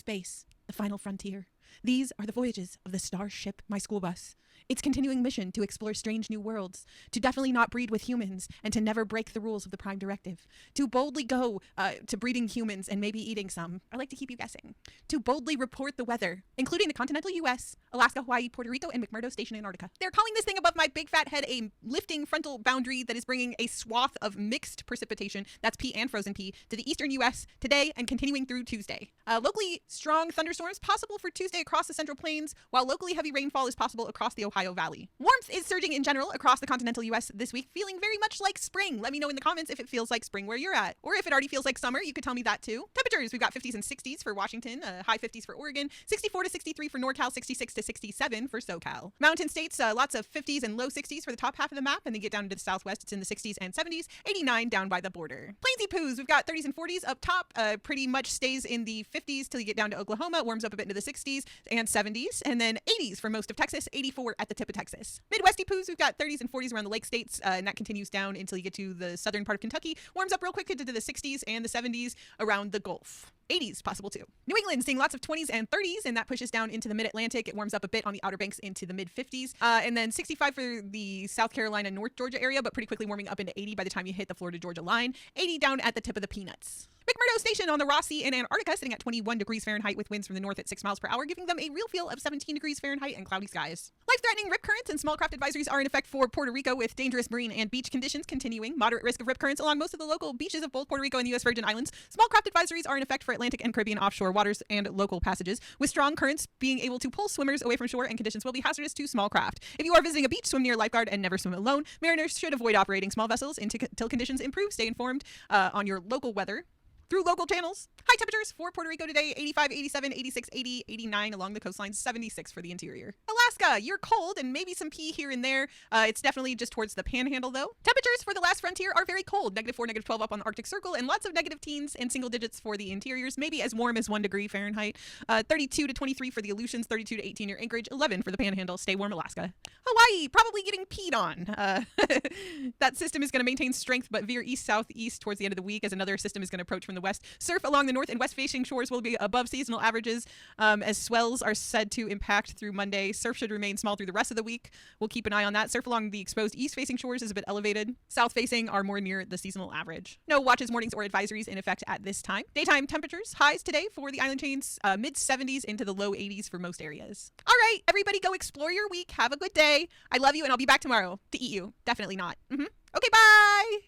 space, the final frontier. These are the voyages of the starship, my school bus. Its continuing mission to explore strange new worlds, to definitely not breed with humans, and to never break the rules of the Prime Directive. To boldly go to breeding humans and maybe eating some. I like to keep you guessing. To boldly report the weather, including the continental U.S., Alaska, Hawaii, Puerto Rico, and McMurdo Station, Antarctica. They're calling this thing above my big fat head a lifting frontal boundary that is bringing a swath of mixed precipitation, that's P and frozen P, to the eastern U.S. today and continuing through Tuesday. Locally strong thunderstorms possible for Tuesday across the Central Plains, while locally heavy rainfall is possible across the Ohio Valley. Warmth is surging in general across the continental U.S. this week, feeling very much like spring. Let me know in the comments if it feels like spring where you're at. Or if it already feels like summer, you could tell me that too. Temperatures, we've got 50s and 60s for Washington, high 50s for Oregon, 64 to 63 for NorCal, 66 to 67 for SoCal. Mountain states, lots of 50s and low 60s for the top half of the map, and then get down into the southwest, it's in the 60s and 70s, 89 down by the border. Plainsy poos, we've got 30s and 40s up top, pretty much stays in the 50s till you get down to Oklahoma, warms up a bit into the 60s and 70s, and then 80s for most of Texas, 84 at the tip of Texas. Midwesty poos, we've got 30s and 40s around the lake states, and that continues down until you get to the southern part of Kentucky, warms up real quick into the 60s and the 70s around the Gulf. 80s possible too. New England seeing lots of 20s and 30s, and that pushes down into the mid-Atlantic. It warms up a bit on the Outer Banks into the mid-50s, and then 65 for the South Carolina, North Georgia area, but pretty quickly warming up into 80 by the time you hit the Florida-Georgia line. 80 down at the tip of the Peanuts. McMurdo Station on the Ross Sea in Antarctica sitting at 21 degrees Fahrenheit with winds from the north at 6 miles per hour, giving them a real feel of 17 degrees Fahrenheit and cloudy skies. Life-threatening rip currents and small craft advisories are in effect for Puerto Rico, with dangerous marine and beach conditions continuing. Moderate risk of rip currents along most of the local beaches of both Puerto Rico and the U.S. Virgin Islands. Small craft advisories are in effect for Atlantic and Caribbean offshore waters and local passages, with strong currents being able to pull swimmers away from shore, and conditions will be hazardous to small craft. If you are visiting a beach, swim near a lifeguard and never swim alone. Mariners should avoid operating small vessels until conditions improve. Stay informed on your local weather through local channels. High temperatures for Puerto Rico today, 85, 87, 86, 80, 89 along the coastline, 76 for the interior. Alaska, you're cold and maybe some pee here and there. It's definitely just towards the panhandle though. Temperatures for the last frontier are very cold, -4, -12 up on the Arctic Circle, and lots of negative teens and single digits for the interiors, maybe as warm as 1 degree Fahrenheit. 32 to 23 for the Aleutians, 32 to 18 near Anchorage, 11 for the panhandle. Stay warm, Alaska. Hawaii, probably getting peed on. That system is going to maintain strength but veer east-southeast towards the end of the week as another system is going to approach from the west. Surf along the north and west facing shores will be above seasonal averages as swells are said to impact through Monday. Surf should remain small through the rest of the week. We'll keep an eye on that. Surf along the exposed east facing shores is a bit elevated. South facing are more near the seasonal average. No watches, warnings, or advisories in effect at this time. Daytime temperatures, highs today for the island chains, mid 70s into the low 80s for most areas. All right, everybody go explore your week. Have a good day. I love you, and I'll be back tomorrow to eat you. Definitely not. Okay, bye.